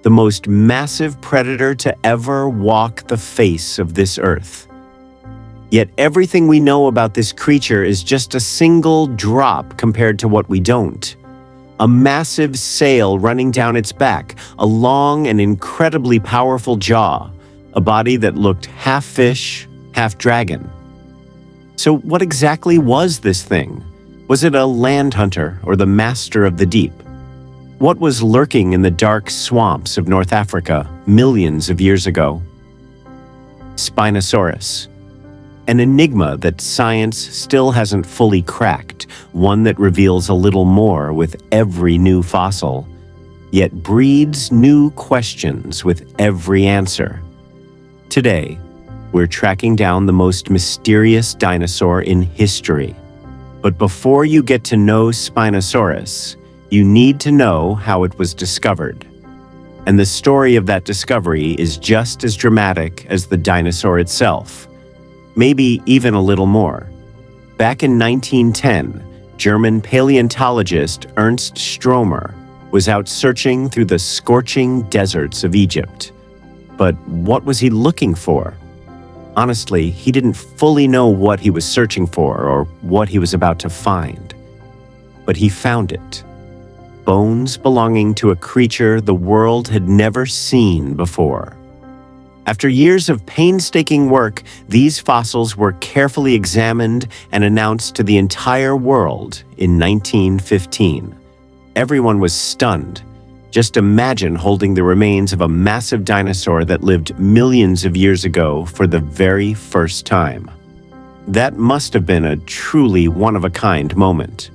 the most massive predator to ever walk the face of this earth. Yet everything we know about this creature is just a single drop compared to what we don't. A massive sail running down its back, a long and incredibly powerful jaw, a body that looked half fish, half dragon. So what exactly was this thing? Was it a land hunter or the master of the deep? What was lurking in the dark swamps of North Africa millions of years ago? Spinosaurus. An enigma that science still hasn't fully cracked, one that reveals a little more with every new fossil, yet breeds new questions with every answer. Today, we're tracking down the most mysterious dinosaur in history. But before you get to know Spinosaurus, you need to know how it was discovered. And the story of that discovery is just as dramatic as the dinosaur itself. Maybe even a little more. Back in 1910, German paleontologist Ernst Stromer was out searching through the scorching deserts of Egypt. But what was he looking for? Honestly, he didn't fully know what he was searching for or what he was about to find. But he found it. Bones belonging to a creature the world had never seen before. After years of painstaking work, these fossils were carefully examined and announced to the entire world in 1915. Everyone was stunned. Just imagine holding the remains of a massive dinosaur that lived millions of years ago for the very first time. That must have been a truly one-of-a-kind moment.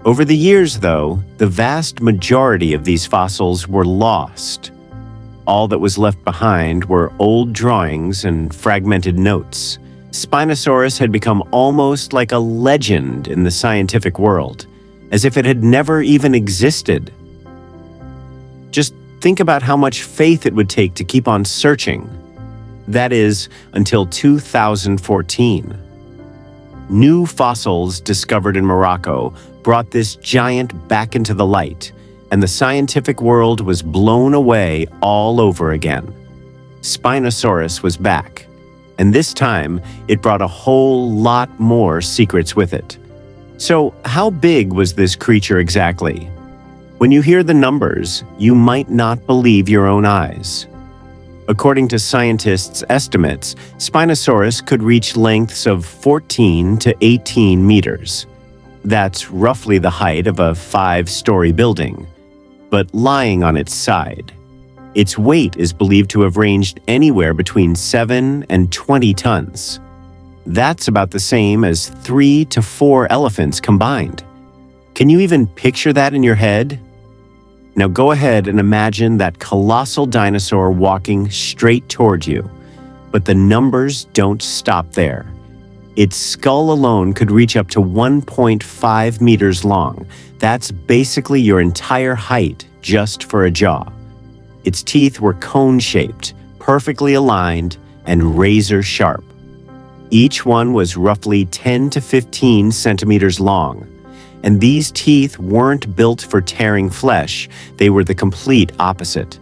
Over the years, though, the vast majority of these fossils were lost. All that was left behind were old drawings and fragmented notes. Spinosaurus had become almost like a legend in the scientific world, as if it had never even existed. Just think about how much faith it would take to keep on searching. That is, until 2014. New fossils discovered in Morocco brought this giant back into the light, and the scientific world was blown away all over again. Spinosaurus was back, and this time it brought a whole lot more secrets with it. So, how big was this creature exactly? When you hear the numbers, you might not believe your own eyes. According to scientists' estimates, Spinosaurus could reach lengths of 14 to 18 meters. That's roughly the height of a 5-story building, but lying on its side. Its weight is believed to have ranged anywhere between 7 and 20 tons. That's about the same as 3 to 4 elephants combined. Can you even picture that in your head? Now go ahead and imagine that colossal dinosaur walking straight toward you. But the numbers don't stop there. Its skull alone could reach up to 1.5 meters long. That's basically your entire height just for a jaw. Its teeth were cone-shaped, perfectly aligned, and razor-sharp. Each one was roughly 10 to 15 centimeters long. And these teeth weren't built for tearing flesh, they were the complete opposite.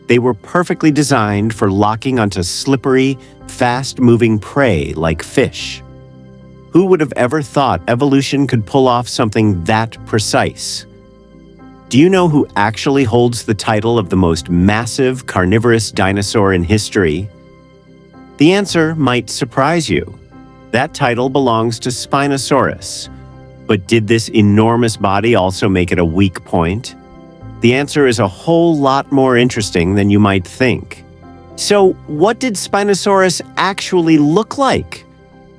They were perfectly designed for locking onto slippery, fast-moving prey like fish. Who would have ever thought evolution could pull off something that precise? Do you know who actually holds the title of the most massive carnivorous dinosaur in history? The answer might surprise you. That title belongs to Spinosaurus. But did this enormous body also make it a weak point? The answer is a whole lot more interesting than you might think. So, what did Spinosaurus actually look like?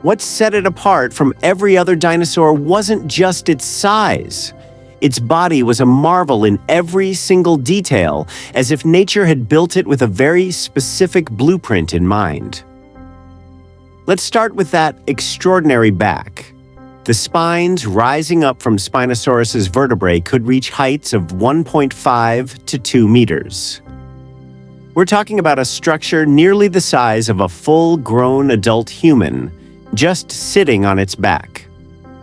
What set it apart from every other dinosaur wasn't just its size. Its body was a marvel in every single detail, as if nature had built it with a very specific blueprint in mind. Let's start with that extraordinary back. The spines rising up from Spinosaurus's vertebrae could reach heights of 1.5 to 2 meters. We're talking about a structure nearly the size of a full-grown adult human, just sitting on its back.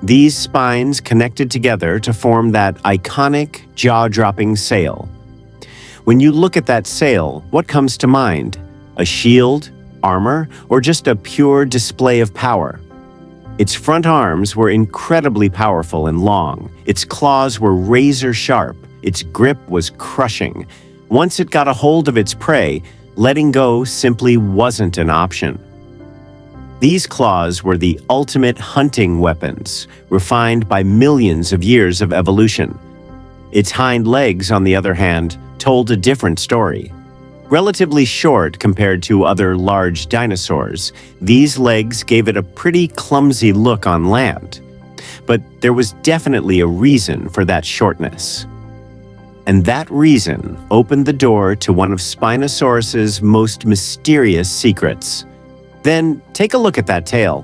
These spines connected together to form that iconic, jaw-dropping sail. When you look at that sail, what comes to mind? A shield, armor, or just a pure display of power? Its front arms were incredibly powerful and long. Its claws were razor sharp. Its grip was crushing. Once it got a hold of its prey, letting go simply wasn't an option. These claws were the ultimate hunting weapons, refined by millions of years of evolution. Its hind legs, on the other hand, told a different story. Relatively short compared to other large dinosaurs, these legs gave it a pretty clumsy look on land. But there was definitely a reason for that shortness. And that reason opened the door to one of Spinosaurus's most mysterious secrets. Then take a look at that tail.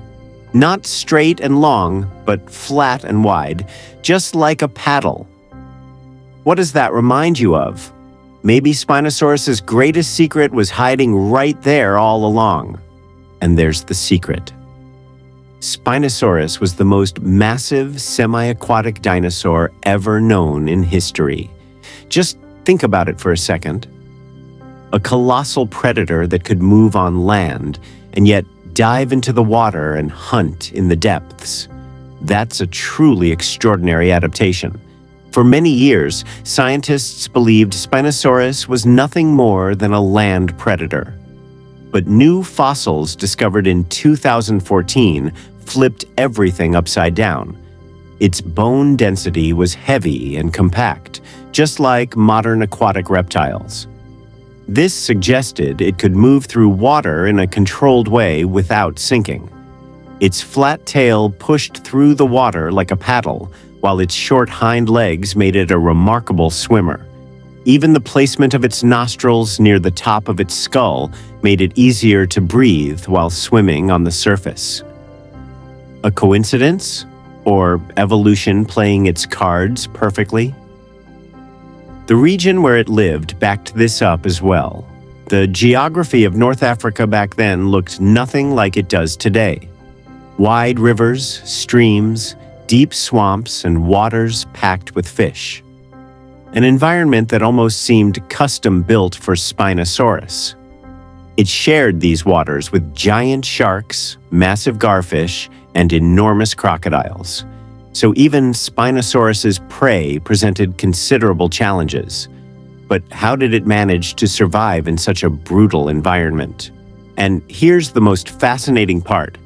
Not straight and long, but flat and wide, just like a paddle. What does that remind you of? Maybe Spinosaurus's greatest secret was hiding right there all along. And there's the secret. Spinosaurus was the most massive semi-aquatic dinosaur ever known in history. Just think about it for a second. A colossal predator that could move on land and yet dive into the water and hunt in the depths. That's a truly extraordinary adaptation. For many years, scientists believed Spinosaurus was nothing more than a land predator. But new fossils discovered in 2014 flipped everything upside down. Its bone density was heavy and compact, just like modern aquatic reptiles. This suggested it could move through water in a controlled way without sinking. Its flat tail pushed through the water like a paddle, while its short hind legs made it a remarkable swimmer. Even the placement of its nostrils near the top of its skull made it easier to breathe while swimming on the surface. A coincidence? Or evolution playing its cards perfectly? The region where it lived backed this up as well. The geography of North Africa back then looked nothing like it does today. Wide rivers, streams, deep swamps, and waters packed with fish. An environment that almost seemed custom-built for Spinosaurus. It shared these waters with giant sharks, massive garfish, and enormous crocodiles. So even Spinosaurus's prey presented considerable challenges. But how did it manage to survive in such a brutal environment? And here's the most fascinating part.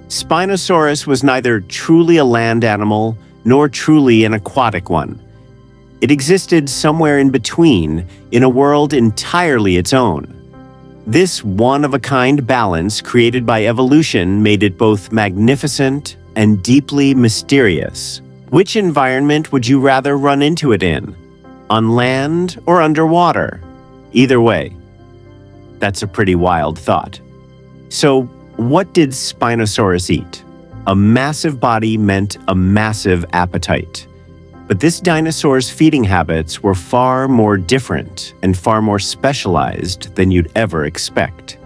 Spinosaurus was neither truly a land animal nor truly an aquatic one. It existed somewhere in between, in a world entirely its own. This one-of-a-kind balance created by evolution made it both magnificent and deeply mysterious. Which environment would you rather run into it in? On land or underwater? Either way. That's a pretty wild thought. So, what did Spinosaurus eat? A massive body meant a massive appetite. But this dinosaur's feeding habits were far more different and far more specialized than you'd ever expect.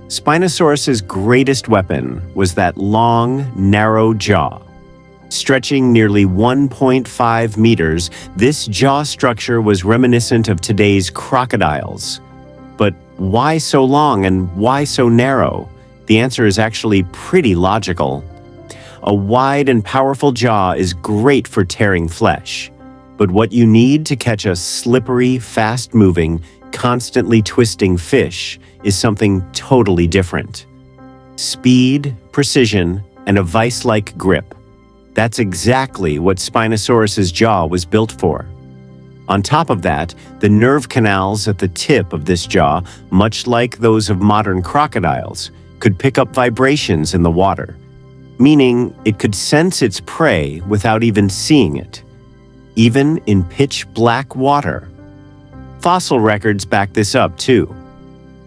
Spinosaurus's greatest weapon was that long, narrow jaw. Stretching nearly 1.5 meters, this jaw structure was reminiscent of today's crocodiles. But why so long and why so narrow? The answer is actually pretty logical. A wide and powerful jaw is great for tearing flesh. But what you need to catch a slippery, fast-moving, constantly twisting fish is something totally different. Speed, precision, and a vice-like grip. That's exactly what Spinosaurus's jaw was built for. On top of that, the nerve canals at the tip of this jaw, much like those of modern crocodiles, could pick up vibrations in the water, meaning it could sense its prey without even seeing it, even in pitch-black water. Fossil records back this up too.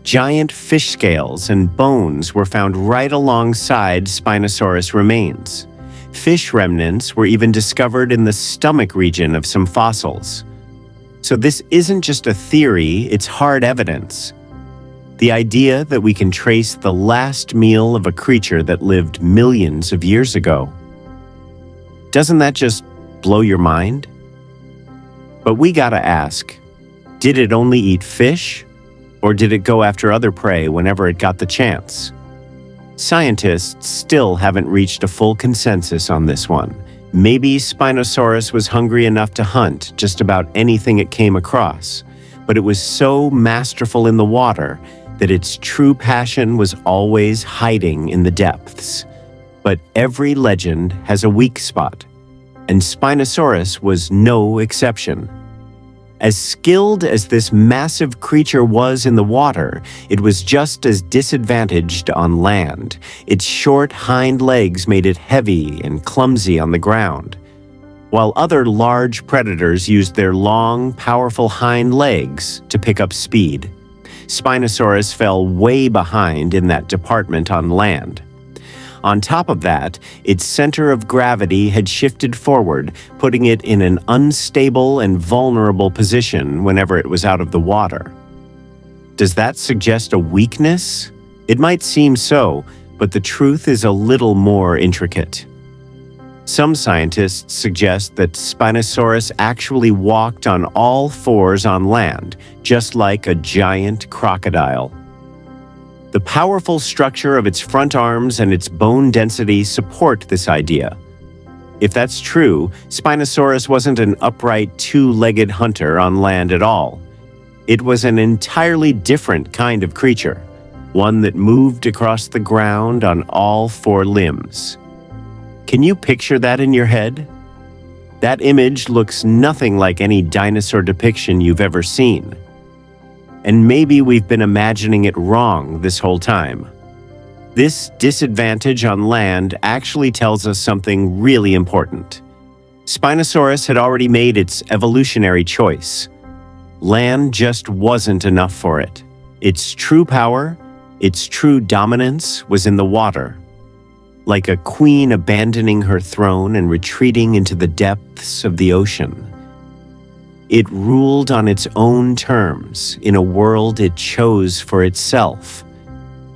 Giant fish scales and bones were found right alongside Spinosaurus remains. Fish remnants were even discovered in the stomach region of some fossils. So this isn't just a theory, it's hard evidence. The idea that we can trace the last meal of a creature that lived millions of years ago. Doesn't that just blow your mind? But we gotta ask, Did it only eat fish? Or did it go after other prey whenever it got the chance? Scientists still haven't reached a full consensus on this one. Maybe Spinosaurus was hungry enough to hunt just about anything it came across, but it was so masterful in the water that its true passion was always hiding in the depths. But every legend has a weak spot, and Spinosaurus was no exception. As skilled as this massive creature was in the water, it was just as disadvantaged on land. Its short hind legs made it heavy and clumsy on the ground. While other large predators used their long, powerful hind legs to pick up speed, Spinosaurus fell way behind in that department on land. On top of that, its center of gravity had shifted forward, putting it in an unstable and vulnerable position whenever it was out of the water. Does that suggest a weakness? It might seem so, but the truth is a little more intricate. Some scientists suggest that Spinosaurus actually walked on all fours on land, just like a giant crocodile. The powerful structure of its front arms and its bone density support this idea. If that's true, Spinosaurus wasn't an upright, two-legged hunter on land at all. It was an entirely different kind of creature, one that moved across the ground on all four limbs. Can you picture that in your head? That image looks nothing like any dinosaur depiction you've ever seen. And maybe we've been imagining it wrong this whole time. This disadvantage on land actually tells us something really important. Spinosaurus had already made its evolutionary choice. Land just wasn't enough for it. Its true power, its true dominance was in the water. Like a queen abandoning her throne and retreating into the depths of the ocean. It ruled on its own terms in a world it chose for itself.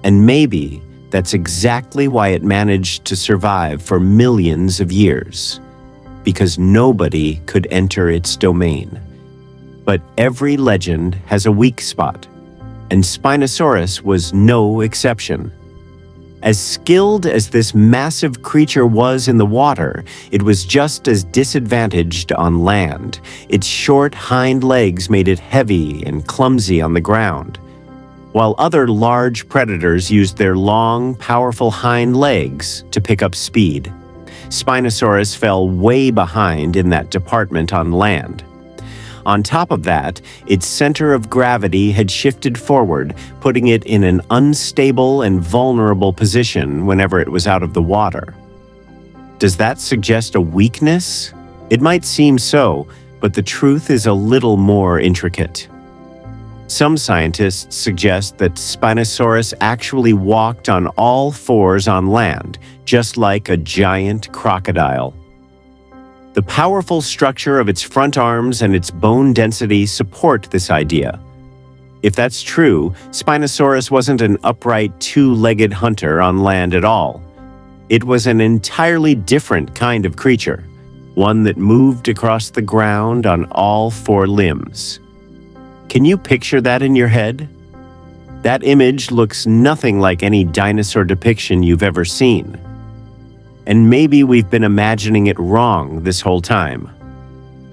And maybe that's exactly why it managed to survive for millions of years, because nobody could enter its domain. But every legend has a weak spot, and Spinosaurus was no exception. As skilled as this massive creature was in the water, it was just as disadvantaged on land. Its short hind legs made it heavy and clumsy on the ground. While other large predators used their long, powerful hind legs to pick up speed, Spinosaurus fell way behind in that department on land. On top of that, its center of gravity had shifted forward, putting it in an unstable and vulnerable position whenever it was out of the water. Does that suggest a weakness? It might seem so, but the truth is a little more intricate. Some scientists suggest that Spinosaurus actually walked on all fours on land, just like a giant crocodile. The powerful structure of its front arms and its bone density support this idea. If that's true, Spinosaurus wasn't an upright, two-legged hunter on land at all. It was an entirely different kind of creature, one that moved across the ground on all four limbs. Can you picture that in your head? That image looks nothing like any dinosaur depiction you've ever seen. And maybe we've been imagining it wrong this whole time.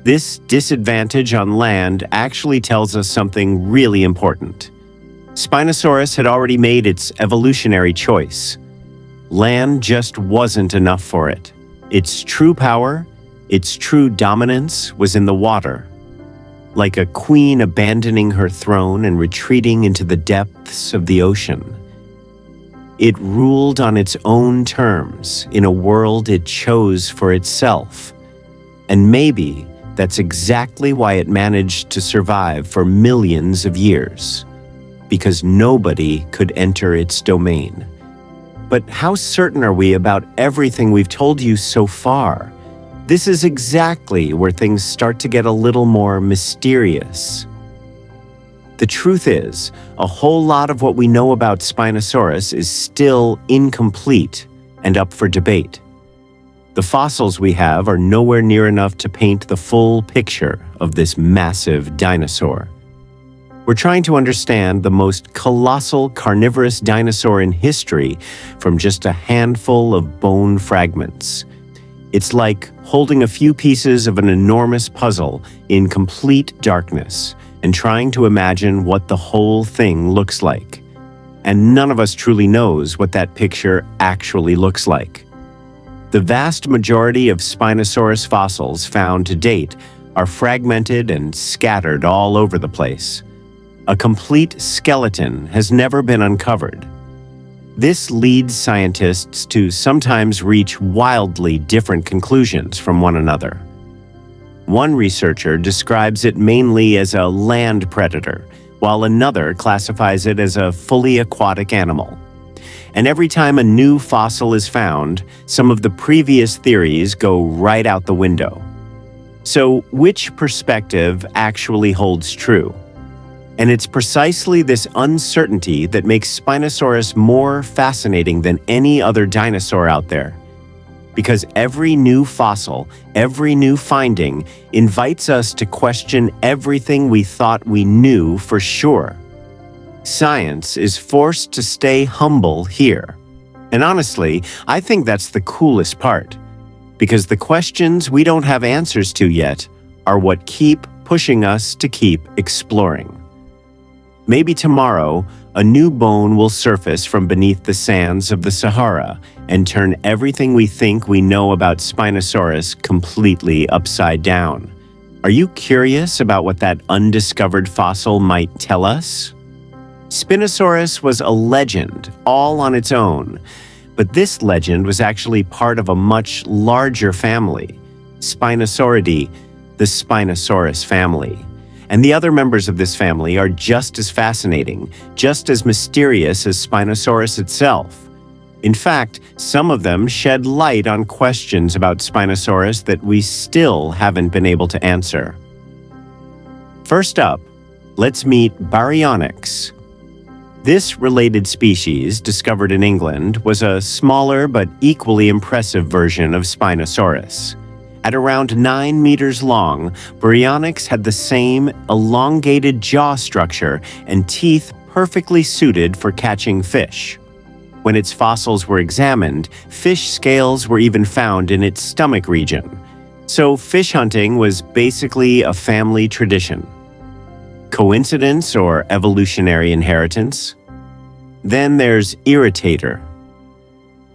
This disadvantage on land actually tells us something really important. Spinosaurus had already made its evolutionary choice. Land just wasn't enough for it. Its true power, its true dominance was in the water. Like a queen abandoning her throne and retreating into the depths of the ocean. It ruled on its own terms in a world it chose for itself. And maybe that's exactly why it managed to survive for millions of years, because nobody could enter its domain. But how certain are we about everything we've told you so far? This is exactly where things start to get a little more mysterious. The truth is, a whole lot of what we know about Spinosaurus is still incomplete and up for debate. The fossils we have are nowhere near enough to paint the full picture of this massive dinosaur. We're trying to understand the most colossal carnivorous dinosaur in history from just a handful of bone fragments. It's like holding a few pieces of an enormous puzzle in complete darkness and trying to imagine what the whole thing looks like. And none of us truly knows what that picture actually looks like. The vast majority of Spinosaurus fossils found to date are fragmented and scattered all over the place. A complete skeleton has never been uncovered. This leads scientists to sometimes reach wildly different conclusions from one another. One researcher describes it mainly as a land predator, while another classifies it as a fully aquatic animal. And every time a new fossil is found, some of the previous theories go right out the window. So, which perspective actually holds true? And it's precisely this uncertainty that makes Spinosaurus more fascinating than any other dinosaur out there. Because every new fossil, every new finding, invites us to question everything we thought we knew for sure. Science is forced to stay humble here. And honestly, I think that's the coolest part. Because the questions we don't have answers to yet are what keep pushing us to keep exploring. Maybe tomorrow, a new bone will surface from beneath the sands of the Sahara and turn everything we think we know about Spinosaurus completely upside down. Are you curious about what that undiscovered fossil might tell us? Spinosaurus was a legend all on its own, but this legend was actually part of a much larger family, Spinosauridae, the Spinosaurus family. And the other members of this family are just as fascinating, just as mysterious as Spinosaurus itself. In fact, some of them shed light on questions about Spinosaurus that we still haven't been able to answer. First up, let's meet Baryonyx. This related species, discovered in England, was a smaller but equally impressive version of Spinosaurus. At around 9 meters long, Baryonyx had the same elongated jaw structure and teeth perfectly suited for catching fish. When its fossils were examined, fish scales were even found in its stomach region. So fish hunting was basically a family tradition. Coincidence or evolutionary inheritance? Then there's Irritator.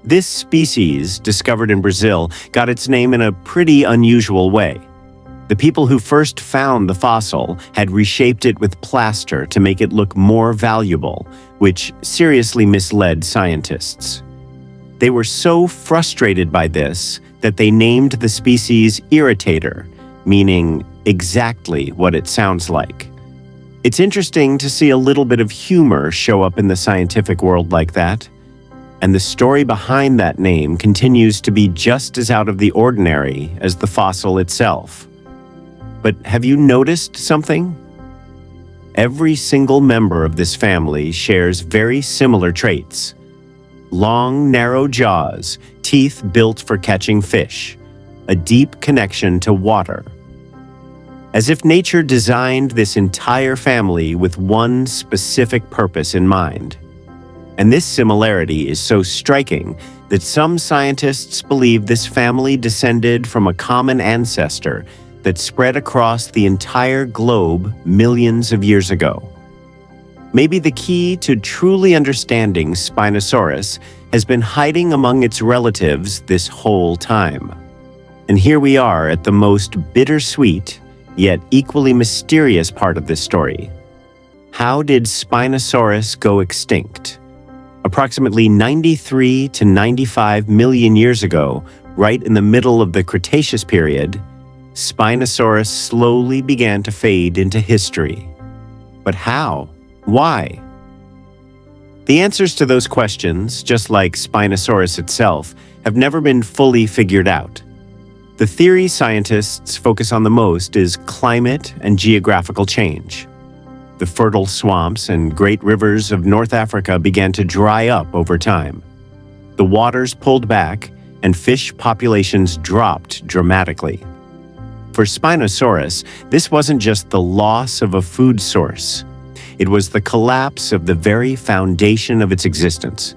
This species, discovered in Brazil, got its name in a pretty unusual way. The people who first found the fossil had reshaped it with plaster to make it look more valuable, which seriously misled scientists. They were so frustrated by this that they named the species Irritator, meaning exactly what it sounds like. It's interesting to see a little bit of humor show up in the scientific world like that. And the story behind that name continues to be just as out of the ordinary as the fossil itself. But have you noticed something? Every single member of this family shares very similar traits. Long, narrow jaws, teeth built for catching fish, a deep connection to water. As if nature designed this entire family with one specific purpose in mind. And this similarity is so striking that some scientists believe this family descended from a common ancestor that spread across the entire globe millions of years ago. Maybe the key to truly understanding Spinosaurus has been hiding among its relatives this whole time. And here we are at the most bittersweet, yet equally mysterious part of this story. How did Spinosaurus go extinct? Approximately 93 to 95 million years ago, right in the middle of the Cretaceous period, Spinosaurus slowly began to fade into history. But how? Why? The answers to those questions, just like Spinosaurus itself, have never been fully figured out. The theory scientists focus on the most is climate and geographical change. The fertile swamps and great rivers of North Africa began to dry up over time. The waters pulled back, and fish populations dropped dramatically. For Spinosaurus, this wasn't just the loss of a food source. It was the collapse of the very foundation of its existence.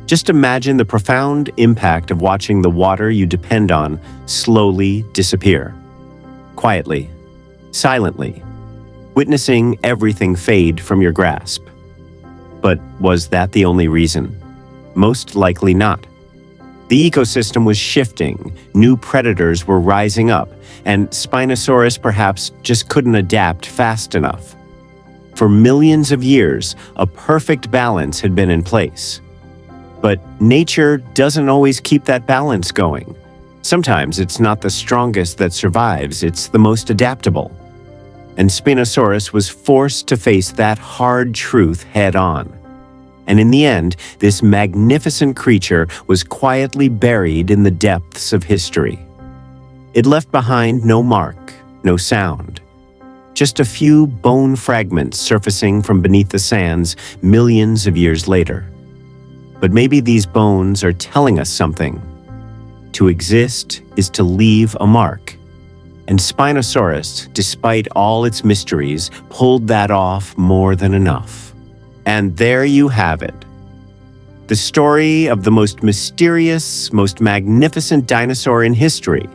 Just imagine the profound impact of watching the water you depend on slowly disappear. Quietly, silently, witnessing everything fade from your grasp. But was that the only reason? Most likely not. The ecosystem was shifting, new predators were rising up, and Spinosaurus perhaps just couldn't adapt fast enough. For millions of years, a perfect balance had been in place. But nature doesn't always keep that balance going. Sometimes it's not the strongest that survives, it's the most adaptable. And Spinosaurus was forced to face that hard truth head-on. And in the end, this magnificent creature was quietly buried in the depths of history. It left behind no mark, no sound. Just a few bone fragments surfacing from beneath the sands millions of years later. But maybe these bones are telling us something. To exist is to leave a mark. And Spinosaurus, despite all its mysteries, pulled that off more than enough. And there you have it. The story of the most mysterious, most magnificent dinosaur in history.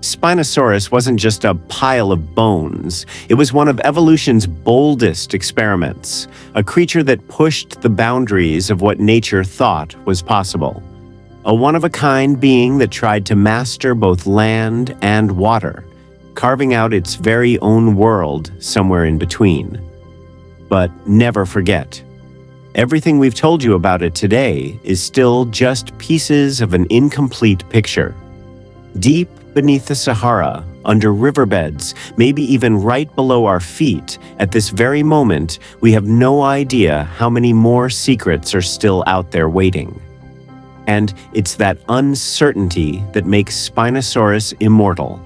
Spinosaurus wasn't just a pile of bones. It was one of evolution's boldest experiments, a creature that pushed the boundaries of what nature thought was possible. A one-of-a-kind being that tried to master both land and water, carving out its very own world somewhere in between. But never forget, everything we've told you about it today is still just pieces of an incomplete picture. Deep beneath the Sahara, under riverbeds, maybe even right below our feet, at this very moment, we have no idea how many more secrets are still out there waiting. And it's that uncertainty that makes Spinosaurus immortal.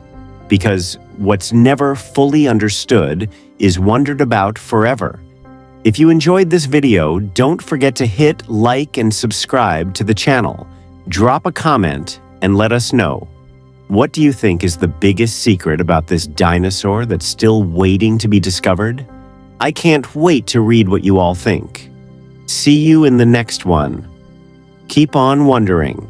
Because what's never fully understood is wondered about forever. If you enjoyed this video, don't forget to hit like and subscribe to the channel. Drop a comment and let us know. What do you think is the biggest secret about this dinosaur that's still waiting to be discovered? I can't wait to read what you all think. See you in the next one. Keep on wondering.